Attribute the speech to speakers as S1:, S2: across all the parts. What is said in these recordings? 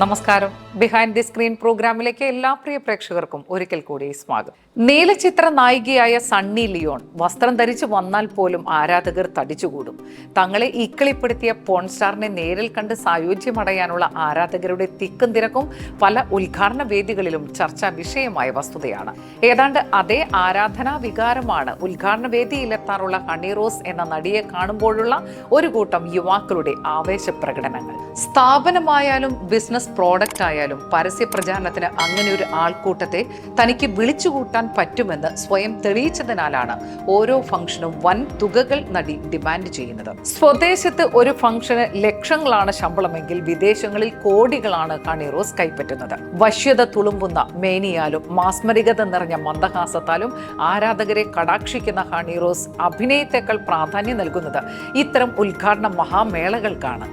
S1: നമസ്കാരം. Behind the screen പ്രോഗ്രാമിലേക്ക് എല്ലാ പ്രിയ പ്രേക്ഷകർക്കും ഒരിക്കൽ കൂടി സ്വാഗതം. നീലചിത്ര നായികയായ സണ്ണി ലിയോൺ വസ്ത്രം ധരിച്ചു വന്നാൽ പോലും ആരാധകർ തടിച്ചുകൂടും. തങ്ങളെ ഇക്കിളിപ്പെടുത്തിയ പോൺ സ്റ്റാറിനെ നേരിൽ കണ്ട് സായുജ്യമടയാനുള്ള ആരാധകരുടെ തിക്കും തിരക്കും പല ഉദ്ഘാടന വേദികളിലും ചർച്ചാ വിഷയമായ വസ്തുതയാണ്. ഏതാണ്ട് അതേ ആരാധനാ വികാരമാണ് ഉദ്ഘാടന വേദിയിലെത്താറുള്ള ഹണി റോസ് എന്ന നടിയെ കാണുമ്പോഴുള്ള ഒരു കൂട്ടം യുവാക്കളുടെ ആവേശ പ്രകടനങ്ങൾ. സ്ഥാപനമായാലും ബിസിനസ് പ്രോഡക്റ്റ് ആയാലും പരസ്യ പ്രചാരണത്തിന് അങ്ങനെ ഒരു ആൾക്കൂട്ടത്തെ തനിക്ക് വിളിച്ചുകൂട്ടാൻ പറ്റുമെന്ന് സ്വയം തെളിയിച്ചതിനാലാണ് ഓരോ ഫംഗ്ഷനും വൻ തുകകൾ നടി ഡിമാൻഡ് ചെയ്യുന്നത്. സ്വദേശത്ത് ഒരു ഫംഗ്ഷന് ലക്ഷങ്ങളാണ് ശമ്പളമെങ്കിൽ വിദേശങ്ങളിൽ കോടികളാണ് ഹണി റോസ് കൈപ്പറ്റുന്നത്. വശ്യത തുളുമ്പുന്ന മേനിയാലും മാസ്മരികത നിറഞ്ഞ മന്ദഹാസത്താലും ആരാധകരെ കടാക്ഷിക്കുന്ന ഹണി റോസ് അഭിനയത്തെക്കാൾ പ്രാധാന്യം നൽകുന്നത് ഇത്തരം ഉദ്ഘാടന മഹാമേളകൾക്കാണ്.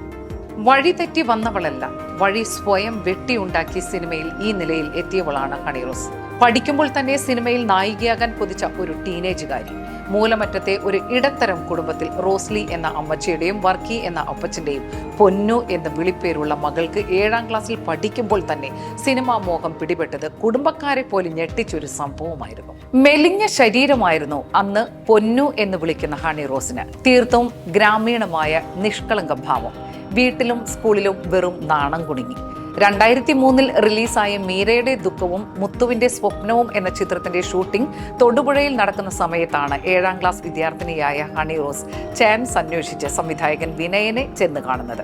S1: വഴി തെറ്റി വന്നവളല്ല, വഴി സ്വയം വെട്ടിയുണ്ടാക്കി സിനിമയിൽ ഈ നിലയിൽ എത്തിയവളാണ് ഹണി റോസ്. പഠിക്കുമ്പോൾ തന്നെ സിനിമയിൽ നായികയാകാൻ കൊതിച്ച ഒരു ടീനേജുകാരി. മൂലമറ്റത്തെ ഒരു ഇടത്തരം കുടുംബത്തിൽ റോസ്ലി എന്ന അമ്മച്ചിയുടെയും വർക്കി എന്ന അപ്പച്ചന്റെയും പൊന്നു എന്ന വിളിപ്പേരുള്ള മകൾക്ക് 7ാം ക്ലാസ്സിൽ പഠിക്കുമ്പോൾ തന്നെ സിനിമാ മോഹം പിടിപെട്ടത് കുടുംബക്കാരെ പോലും ഞെട്ടിച്ചൊരു സംഭവമായിരുന്നു. മെലിഞ്ഞ ശരീരമായിരുന്നു അന്ന് പൊന്നു എന്ന് വിളിക്കുന്ന ഹണി റോസിന്. തീർത്തും ഗ്രാമീണമായ നിഷ്കളങ്ക ഭാവം. വീട്ടിലും സ്കൂളിലും വെറും നാണം കുടുങ്ങി. 2003 റിലീസായ മീരയുടെ ദുഃഖവും മുത്തുവിന്റെ സ്വപ്നവും എന്ന ചിത്രത്തിന്റെ ഷൂട്ടിംഗ് തൊടുപുഴയിൽ നടക്കുന്ന സമയത്താണ് 7ാം ക്ലാസ് വിദ്യാർത്ഥിനിയായ ഹണി റോസ് ചാൻസ് അന്വേഷിച്ച് സംവിധായകൻ വിനയനെ ചെന്ന് കാണുന്നത്.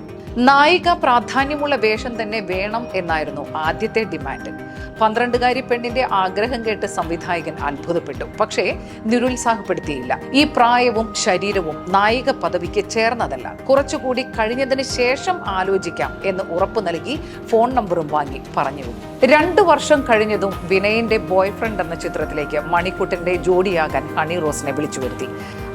S1: നായിക പ്രാധാന്യമുള്ള വേഷം തന്നെ വേണം എന്നായിരുന്നു ആദ്യത്തെ ഡിമാൻഡ്. 12കാരി പെണ്ണിന്റെ ആഗ്രഹം കേട്ട് സംവിധായകൻ അത്ഭുതപ്പെട്ടു. പക്ഷേ നിരുത്സാഹപ്പെടുത്തിയില്ല. ഈ പ്രായവും ശരീരവും നായിക പദവിക്ക് ചേർന്നതല്ല, കുറച്ചുകൂടി കഴിഞ്ഞതിന് ശേഷം ആലോചിക്കാം എന്ന് ഉറപ്പു നൽകി ഫോൺ നമ്പറും വാങ്ങി പറഞ്ഞു. 2 വർഷം കഴിഞ്ഞതും വിനയന്റെ ബോയ്ഫ്രണ്ട് എന്ന ചിത്രത്തിലേക്ക് മണിക്കുട്ടന്റെ ജോഡിയാകാൻ ഹണി റോസിനെ വിളിച്ചു വരുത്തി.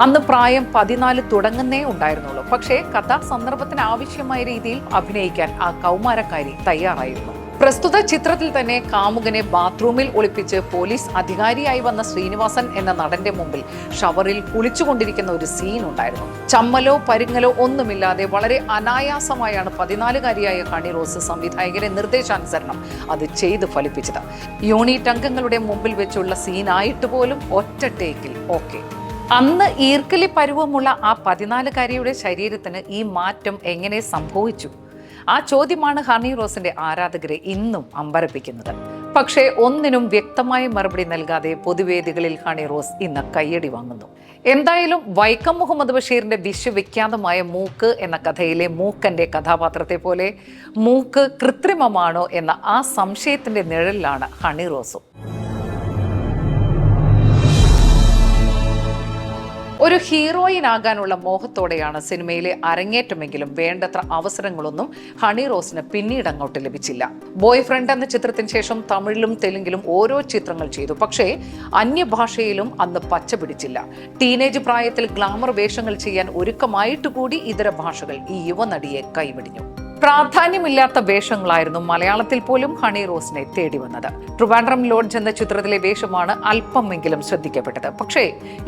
S1: അന്ന് പ്രായം 14 തുടങ്ങുന്നേ ഉണ്ടായിരുന്നുള്ളൂ. പക്ഷേ കഥാ സന്ദർഭത്തിന് ആവശ്യമായ രീതിയിൽ അഭിനയിക്കാൻ ആ കൗമാരക്കാരി തയ്യാറായിരുന്നു. പ്രസ്തുത ചിത്രത്തിൽ തന്നെ കാമുകനെ ബാത്റൂമിൽ ഒളിപ്പിച്ച് പോലീസ് അധികാരിയായി വന്ന ശ്രീനിവാസൻ എന്ന നടന്റെ മുമ്പിൽ ഷവറിൽ കുളിച്ചുകൊണ്ടിരിക്കുന്ന ഒരു സീൻ ഉണ്ടായിരുന്നു. ചമ്മലോ പരിങ്ങലോ ഒന്നുമില്ലാതെ വളരെ അനായാസമായാണ് 14കാരിയായ ഹണി റോസ് സംവിധായകന്റെ നിർദ്ദേശാനുസരണം അത് ചെയ്ത് ഫലിപ്പിച്ചത്. യൂണിറ്റ് അംഗങ്ങളുടെ മുമ്പിൽ വെച്ചുള്ള സീനായിട്ട് പോലും ഒറ്റ ടേക്കിൽ ഓക്കെ. അന്ന് ഈർക്കലി പരുവമുള്ള ആ 14കാരിയുടെ ശരീരത്തിന് ഈ മാറ്റം എങ്ങനെ സംഭവിച്ചു? ആ ചോദ്യമാണ് ഹണി റോസിന്റെ ആരാധകരെ ഇന്നും അമ്പരപ്പിക്കുന്നത്. പക്ഷേ ഒന്നിനും വ്യക്തമായ മറുപടി നൽകാതെ പൊതുവേദികളിൽ ഹണി റോസ് ഇന്ന് കയ്യടി വാങ്ങുന്നു. എന്തായാലും വൈക്കം മുഹമ്മദ് ബഷീറിന്റെ വിശ്വവിഖ്യാതമായ മൂക്ക് എന്ന കഥയിലെ മൂക്കന്റെ കഥാപാത്രത്തെ പോലെ മൂക്ക് കൃത്രിമമാണോ എന്ന ആ സംശയത്തിന്റെ നിഴലിലാണ് ഹണി റോസും. ഒരു ഹീറോയിൻ ആകാനുള്ള മോഹത്തോടെയാണ് സിനിമയിലെ അരങ്ങേറ്റമെങ്കിലും വേണ്ടത്ര അവസരങ്ങളൊന്നും ഹണി റോസിന് പിന്നീട് അങ്ങോട്ട് ലഭിച്ചില്ല. ബോയ്ഫ്രണ്ട് എന്ന ചിത്രത്തിന് ശേഷം തമിഴിലും തെലുങ്കിലും ഓരോ ചിത്രങ്ങൾ ചെയ്തു. പക്ഷേ അന്യഭാഷയിലും അന്ന് പച്ച പിടിച്ചില്ല. ടീനേജ് പ്രായത്തിൽ ഗ്ലാമർ വേഷങ്ങൾ ചെയ്യാൻ ഒരുക്കമായിട്ട് കൂടി ഇതര ഭാഷകൾ ഈ യുവനടിയെ കൈവെടിഞ്ഞു. പ്രാധാന്യമില്ലാത്ത വേഷങ്ങളായിരുന്നു മലയാളത്തിൽ പോലും ഹണി റോസിനെ തേടി വന്നത്. ട്രിവാൻഡ്രം ലോഡ്ജ് എന്ന ചിത്രത്തിലെ വേഷമാണ് അല്പമെങ്കിലും ശ്രദ്ധിക്കപ്പെട്ടത്. പക്ഷേ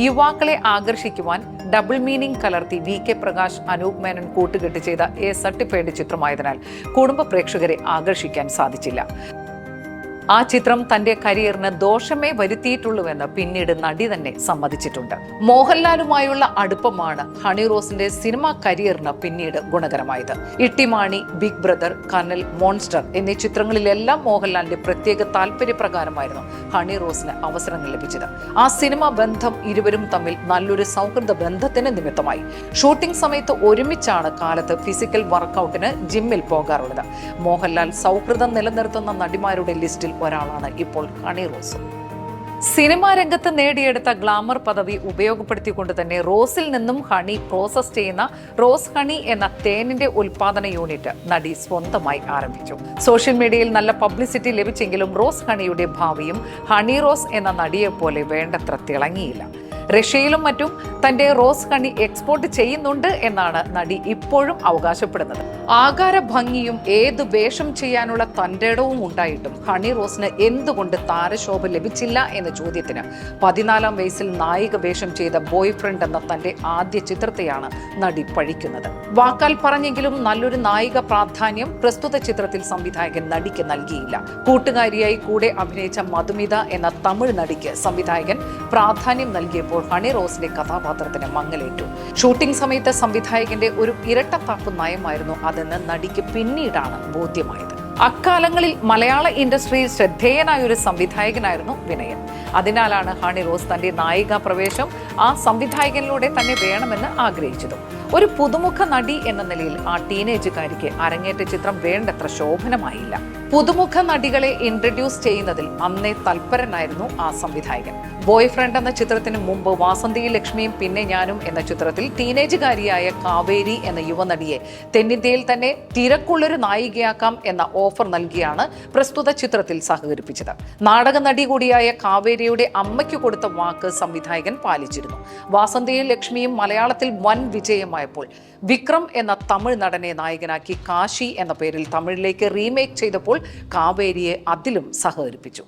S1: യുവാക്കളെ ആകർഷിക്കുവാൻ ഡബിൾ മീനിങ് കലർത്തി VK പ്രകാശ്, അനൂപ് മേനൻ കൂട്ടുകെട്ട് ചെയ്ത സർട്ടിഫൈഡ് ചിത്രമായതിനാൽ കുടുംബ പ്രേക്ഷകരെ ആകർഷിക്കാൻ സാധിച്ചില്ല. ആ ചിത്രം തന്റെ കരിയറിന് ദോഷമേ വരുത്തിയിട്ടുള്ളൂവെന്ന് പിന്നീട് നടി തന്നെ സമ്മതിച്ചിട്ടുണ്ട്. മോഹൻലാലുമായുള്ള അടുപ്പമാണ് ഹണി റോസിന്റെ സിനിമാ കരിയറിന് പിന്നീട് ഗുണകരമായത്. Ittymaani, big brother, colonel, monster എന്നീ ചിത്രങ്ങളിലെല്ലാം മോഹൻലാലിന്റെ പ്രത്യേക താല്പര്യപ്രകാരമായിരുന്നു ഹണി റോസിന് അവസരങ്ങൾ ലഭിച്ചത്. ആ സിനിമാ ബന്ധം ഇരുവരും തമ്മിൽ നല്ലൊരു സൗഹൃദ ബന്ധത്തിന് നിമിത്തമായി. ഷൂട്ടിംഗ് സമയത്ത് ഒരുമിച്ചാണ് കാലത്ത് ഫിസിക്കൽ വർക്കൗട്ടിന് ജിമ്മിൽ പോകാറുള്ളത്. മോഹൻലാൽ സൗഹൃദം നിലനിർത്തുന്ന നടിമാരുടെ ലിസ്റ്റിൽ ഒരാളാണ് ഇപ്പോൾ ഹണി റോസ്. സിനിമാ രംഗത്ത് നേടിയെടുത്ത ഗ്ലാമർ പദവി ഉപയോഗപ്പെടുത്തിക്കൊണ്ട് തന്നെ റോസിൽ നിന്നും ഹണി പ്രോസസ് ചെയ്യുന്ന റോസ് ഹണി എന്ന തേനിന്റെ ഉൽപാദന യൂണിറ്റ് നടി സ്വന്തമായി ആരംഭിച്ചു. സോഷ്യൽ മീഡിയയിൽ നല്ല പബ്ലിസിറ്റി ലഭിച്ചെങ്കിലും റോസ് ഹണിയുടെ ഭാവിയും ഹണി റോസ് എന്ന നടിയെ പോലെ വേണ്ടത്ര തിളങ്ങിയില്ല. റഷ്യയിലും മറ്റും തന്റെ റോസ് ഹണി എക്സ്പോർട്ട് ചെയ്യുന്നുണ്ട് എന്നാണ് നടി ഇപ്പോഴും അവകാശപ്പെടുന്നത്. ആകാര ഭംഗിയും ഏത് വേഷം ചെയ്യാനുള്ള തന്റേടവും ഉണ്ടായിട്ടും ഹണി റോസിന് എന്തുകൊണ്ട് താരശോഭ ലഭിച്ചില്ല എന്ന ചോദ്യത്തിന് 14-ാം വയസ്സിൽ നായിക വേഷം ചെയ്ത ബോയ് ഫ്രണ്ട് എന്ന തന്റെ ആദ്യ ചിത്രത്തെയാണ് നടി പഴിക്കുന്നത്. വാക്കാൽ പറഞ്ഞെങ്കിലും നല്ലൊരു നായിക പ്രാധാന്യം പ്രസ്തുത ചിത്രത്തിൽ സംവിധായകൻ നടിക്ക് നൽകിയില്ല. കൂട്ടുകാരിയായി കൂടെ അഭിനയിച്ച മധുമിത എന്ന തമിഴ് നടിക്ക് സംവിധായകൻ പ്രാധാന്യം നൽകിയപ്പോൾ ഹണി റോസിന്റെ കഥാപാത്രത്തിന് മങ്ങലേറ്റു. ഷൂട്ടിംഗ് സമയത്ത് സംവിധായകന്റെ ഒരു ഇരട്ടത്താപ്പ് നയമായിരുന്നു അതെന്ന് നടിക്ക് പിന്നീടാണ് ബോധ്യമായത്. അക്കാലങ്ങളിൽ മലയാള ഇൻഡസ്ട്രിയിൽ ശ്രദ്ധേയനായ ഒരു സംവിധായകനായിരുന്നു വിനയൻ. അതിനാലാണ് ഹണി റോസ് തന്റെ നായികാ പ്രവേശം ആ സംവിധായകനിലൂടെ തന്നെ വേണമെന്ന് ആഗ്രഹിച്ചതും. ഒരു പുതുമുഖ നടി എന്ന നിലയിൽ ആ ടീനേജുകാരിക്ക് അരങ്ങേറ്റ ചിത്രം വേണ്ടത്ര ശോഭനമായില്ല. പുതുമുഖ നടികളെ ഇൻട്രൊഡ്യൂസ് ചെയ്യുന്നതിൽ അന്നേ തൽപരനായിരുന്നു ആ സംവിധായകൻ. ബോയ് ഫ്രണ്ട് എന്ന ചിത്രത്തിന് മുമ്പ് വാസന്തി ലക്ഷ്മിയും പിന്നെ ഞാനും എന്ന ചിത്രത്തിൽ ടീനേജുകാരിയായ കാവേരി എന്ന യുവനടിയെ തെന്നിന്ത്യയിൽ തന്നെ തിരക്കുള്ളൊരു നായികയാക്കാം എന്ന ഓഫർ നൽകിയാണ് പ്രസ്തുത ചിത്രത്തിൽ സഹകരിപ്പിച്ചത്. നാടക നടി കൂടിയായ കാവേരിയുടെ അമ്മയ്ക്ക് കൊടുത്ത വാക്ക് സംവിധായകൻ പാലിച്ചിരുന്നു. വാസന്തി ലക്ഷ്മിയും മലയാളത്തിൽ വൻ വിജയമായപ്പോൾ വിക്രം എന്ന തമിഴ് നടനെ നായകനാക്കി കാശി എന്ന പേരിൽ തമിഴിലേക്ക് റീമേക്ക് ചെയ്തപ്പോൾ കാവേരിയെ അതിലും സഹകരിപ്പിച്ചു.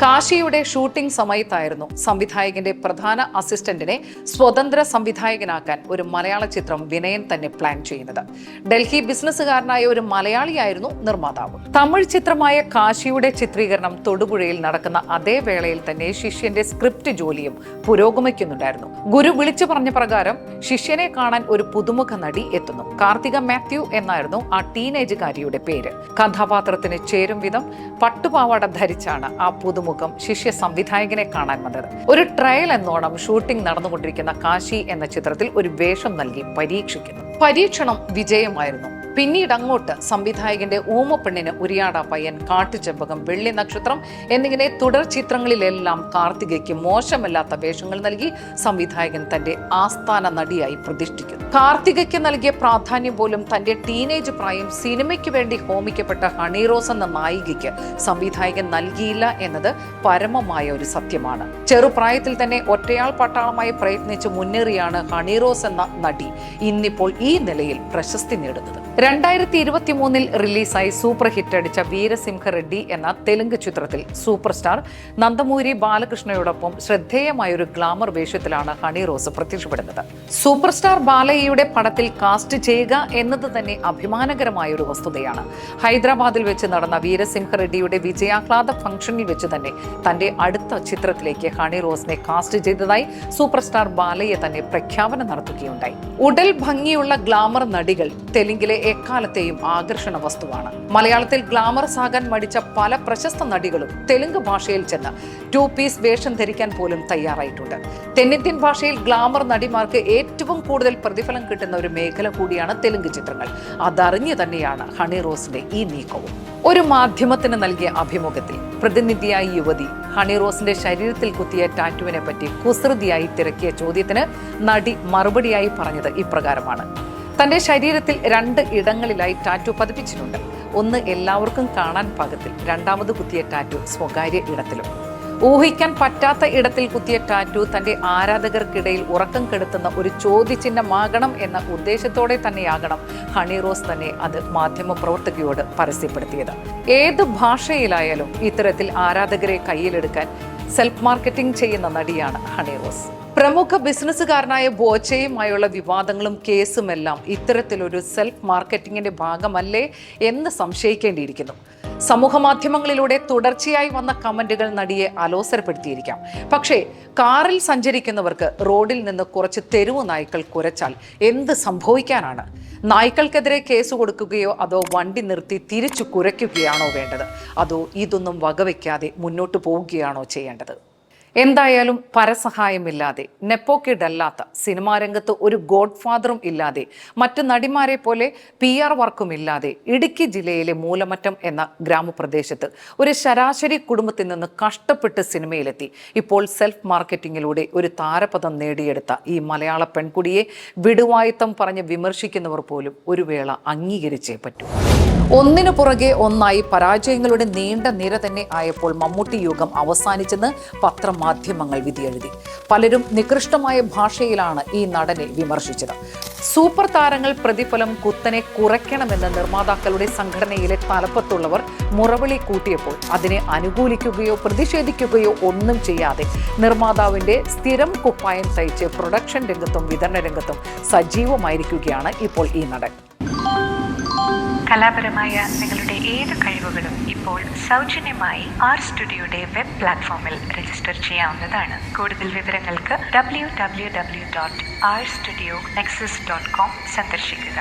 S1: കാശിയുടെ ഷൂട്ടിംഗ് സമയത്തായിരുന്നു സംവിധായകന്റെ പ്രധാന അസിസ്റ്റന്റിനെ സ്വതന്ത്ര സംവിധായകനാക്കാൻ ഒരു മലയാള ചിത്രം വിനയൻ തന്നെ പ്ലാൻ ചെയ്യുന്നത്. ഡൽഹി ബിസിനസ്സുകാരനായ ഒരു മലയാളിയായിരുന്നു നിർമ്മാതാവ്. തമിഴ് ചിത്രമായ കാശിയുടെ ചിത്രീകരണം തൊടുപുഴയിൽ നടക്കുന്ന അതേ വേളയിൽ തന്നെ ശിഷ്യന്റെ സ്ക്രിപ്റ്റ് ജോലിയും പുരോഗമിക്കുന്നുണ്ടായിരുന്നു. ഗുരു വിളിച്ചു പറഞ്ഞ പ്രകാരം ശിഷ്യനെ കാണാൻ ഒരു പുതുമുഖ നടി എത്തുന്നു. കാർത്തിക മാത്യു എന്നായിരുന്നു ആ ടീനേജുകാരിയുടെ പേര്. കഥാപാത്രത്തിന് ചേരും വിധം പട്ടുപാവാട ധരിച്ചാണ് ആ പുതുമുഖം ശിഷ്യ സംവിധായകനെ കാണാൻ വന്നത്. ഒരു ട്രയൽ എന്നോണം ഷൂട്ടിംഗ് നടന്നുകൊണ്ടിരിക്കുന്ന കാശി എന്ന ചിത്രത്തിൽ ഒരു വേഷം നൽകി പരീക്ഷിക്കുന്നു. പരീക്ഷണം വിജയമായിരുന്നു. പിന്നീട് അങ്ങോട്ട് സംവിധായകന്റെ ഊമപ്പെണ്ണിന് ഉരിയാട പയ്യൻ, കാട്ടുചെമ്പകം, വെള്ളി നക്ഷത്രം എന്നിങ്ങനെ തുടർ ചിത്രങ്ങളിലെല്ലാം കാർത്തികയ്ക്ക് മോശമല്ലാത്ത വേഷങ്ങൾ നൽകി സംവിധായകൻ തന്റെ ആസ്ഥാന നടിയായി പ്രതിഷ്ഠിക്കുന്നു. കാർത്തികയ്ക്ക് നൽകിയ പ്രാധാന്യം പോലും തന്റെ ടീനേജ് പ്രായം സിനിമയ്ക്ക് വേണ്ടി ഹോമിക്കപ്പെട്ട ഹണി റോസ് എന്ന നായികയ്ക്ക് സംവിധായകൻ നൽകിയില്ല എന്നത് പരമമായ ഒരു സത്യമാണ്. ചെറുപ്രായത്തിൽ തന്നെ ഒറ്റയാൾ പട്ടാളമായി പ്രയത്നിച്ച് മുന്നേറിയാണ് ഹണി റോസ് എന്ന നടി ഇന്നിപ്പോൾ ഈ നിലയിൽ പ്രശസ്തി നേടുന്നത്. 2023 റിലീസായി സൂപ്പർ ഹിറ്റ് അടിച്ച വീരസിംഹ റെഡ്ഡി എന്ന തെലുങ്ക് ചിത്രത്തിൽ സൂപ്പർ സ്റ്റാർ നന്ദമൂരി ബാലകൃഷ്ണയോടൊപ്പം ശ്രദ്ധേയമായ ഒരു ഗ്ലാമർ വേഷത്തിലാണ് ഹണി റോസ് പ്രത്യക്ഷപ്പെടുന്നത്. സൂപ്പർ സ്റ്റാർ ബാലയ്യയുടെ പടത്തിൽ കാസ്റ്റ് ചെയ്യുക എന്നത് തന്നെ അഭിമാനകരമായ ഒരു വസ്തുതയാണ്. ഹൈദരാബാദിൽ വെച്ച് നടന്ന വീരസിംഹ റെഡ്ഡിയുടെ വിജയാഹ്ലാദ ഫംഗ്ഷനിൽ വെച്ച് തന്നെ തന്റെ അടുത്ത ചിത്രത്തിലേക്ക് ഹണി റോസിനെ കാസ്റ്റ് ചെയ്തതായി സൂപ്പർ സ്റ്റാർ ബാലയ്യ തന്നെ പ്രഖ്യാപനം നടത്തുകയുണ്ടായി. ഉടൽ ഭംഗിയുള്ള ഗ്ലാമർ നടികൾ തെലുങ്കിലെ എക്കാലത്തെയും ആകർഷണ വസ്തുവാണ്. മലയാളത്തിൽ ഗ്ലാമറസ് ആകാൻ മടിച്ച പല പ്രശസ്ത നടികളും തെലുങ്ക് ഭാഷയിൽ ചെന്ന് 2 പീസ് വേഷം ധരിക്കാൻ പോലും തയ്യാറായിട്ടുണ്ട്. തെന്നിന്ത്യൻ ഭാഷയിൽ ഗ്ലാമർ നടിമാർക്ക് ഏറ്റവും കൂടുതൽ പ്രതിഫലം കിട്ടുന്ന ഒരു മേഖല കൂടിയാണ് തെലുങ്ക് ചിത്രങ്ങൾ. അതറിഞ്ഞു തന്നെയാണ് ഹണി റോസിന്റെ ഈ നീക്കവും. ഒരു മാധ്യമത്തിന് നൽകിയ അഭിമുഖത്തിൽ പ്രതിനിധിയായ യുവതി ഹണി റോസിന്റെ ശരീരത്തിൽ കുത്തിയ ടാറ്റുവിനെ പറ്റി കുസൃതിയായി തിരക്കിയ ചോദ്യത്തിന് നടി മറുപടിയായി പറഞ്ഞത് ഇപ്രകാരമാണ്: തന്റെ ശരീരത്തിൽ 2 ഇടങ്ങളിലായി ടാറ്റു പതിപ്പിച്ചിട്ടുണ്ട്. ഒന്ന് എല്ലാവർക്കും കാണാൻ പാകത്തിൽ, രണ്ടാമത് കുത്തിയ ടാറ്റു സ്വകാര്യ ഇടത്തിലും. ഊഹിക്കാൻ പറ്റാത്ത ഇടത്തിൽ കുത്തിയ ടാറ്റു തന്റെ ആരാധകർക്കിടയിൽ ഉറക്കം കെടുത്തുന്ന ഒരു ചോദ്യചിഹ്നമാകണം എന്ന ഉദ്ദേശത്തോടെ തന്നെയാകണം ഹണി റോസ് തന്നെ അത് മാധ്യമപ്രവർത്തകയോട് പരസ്യപ്പെടുത്തിയത്. ഏത് ഭാഷയിലായാലും ഇത്തരത്തിൽ ആരാധകരെ കയ്യിലെടുക്കാൻ സെൽഫ് മാർക്കറ്റിംഗ് ചെയ്യുന്ന നടിയാണ് ഹണി റോസ്. പ്രമുഖ ബിസിനസ്സുകാരനായ ബോച്ചയുമായുള്ള വിവാദങ്ങളും കേസുമെല്ലാം ഇത്തരത്തിലൊരു സെൽഫ് മാർക്കറ്റിംഗിന്റെ ഭാഗമല്ലേ എന്ന് സംശയിക്കേണ്ടിയിരിക്കുന്നു. സമൂഹ മാധ്യമങ്ങളിലൂടെ തുടർച്ചയായി വന്ന കമന്റുകൾ നടിയെ അലോസരപ്പെടുത്തിയിരിക്കാം. പക്ഷേ കാറിൽ സഞ്ചരിക്കുന്നവർക്ക് റോഡിൽ നിന്ന് കുറച്ച് തെരുവു നായ്ക്കൾ കുരച്ചാൽ എന്ത് സംഭവിക്കാനാണ്? നായ്ക്കൾക്കെതിരെ കേസ് കൊടുക്കുകയോ അതോ വണ്ടി നിർത്തി തിരിച്ചു കുരയ്ക്കുകയാണോ വേണ്ടത്? അതോ ഇതൊന്നും വകവയ്ക്കാതെ മുന്നോട്ട് പോവുകയാണോ ചെയ്യേണ്ടത്? എന്തായാലും പരസഹായമില്ലാതെ, നെപ്പോക്കിഡല്ലാത്ത, സിനിമാ രംഗത്ത് ഒരു ഗോഡ് ഫാദറും ഇല്ലാതെ, മറ്റു നടിമാരെ പോലെ PR വർക്കും ഇല്ലാതെ ഇടുക്കി ജില്ലയിലെ മൂലമറ്റം എന്ന ഗ്രാമപ്രദേശത്ത് ഒരു ശരാശരി കുടുംബത്തിൽ നിന്ന് കഷ്ടപ്പെട്ട് സിനിമയിലെത്തി ഇപ്പോൾ സെൽഫ് മാർക്കറ്റിംഗിലൂടെ ഒരു താരപദം നേടിയെടുത്ത ഈ മലയാള പെൺകുടിയെ വിടുവായുത്തം പറഞ്ഞ് വിമർശിക്കുന്നവർ പോലും ഒരു വേള അംഗീകരിച്ചേ പറ്റൂ. ഒന്നിനു പുറകെ ഒന്നായി പരാജയങ്ങളുടെ നീണ്ട നിര തന്നെ ആയപ്പോൾ മമ്മൂട്ടി യുഗം അവസാനിച്ചെന്ന് പത്രമാധ്യമങ്ങൾ വിധിയെഴുതി. പലരും നികൃഷ്ടമായ ഭാഷയിലാണ് ഈ നടനെ വിമർശിച്ചത്. സൂപ്പർ താരങ്ങൾ പ്രതിഫലം കുത്തനെ കുറയ്ക്കണമെന്ന് നിർമ്മാതാക്കളുടെ സംഘടനയിലെ തലപ്പത്തുള്ളവർ മുറവിളി കൂട്ടിയപ്പോൾ അതിനെ അനുകൂലിക്കുകയോ പ്രതിഷേധിക്കുകയോ ഒന്നും ചെയ്യാതെ നിർമ്മാതാവിന്റെ സ്ഥിരം കുപ്പായം തയ്ച്ച് പ്രൊഡക്ഷൻ രംഗത്തും വിതരണ രംഗത്തും സജീവമായിരിക്കുകയാണ് ഇപ്പോൾ ഈ നടൻ.
S2: കലാപരമായ നിങ്ങളുടെ ഏത് കഴിവുകളും ഇപ്പോൾ സൗജന്യമായി സ്റ്റുഡിയോയുടെ വെബ് പ്ലാറ്റ്ഫോമിൽ രജിസ്റ്റർ ചെയ്യാവുന്നതാണ്. കൂടുതൽ വിവരങ്ങൾക്ക് www.rstudio.nexus.com സന്ദർശിക്കുക.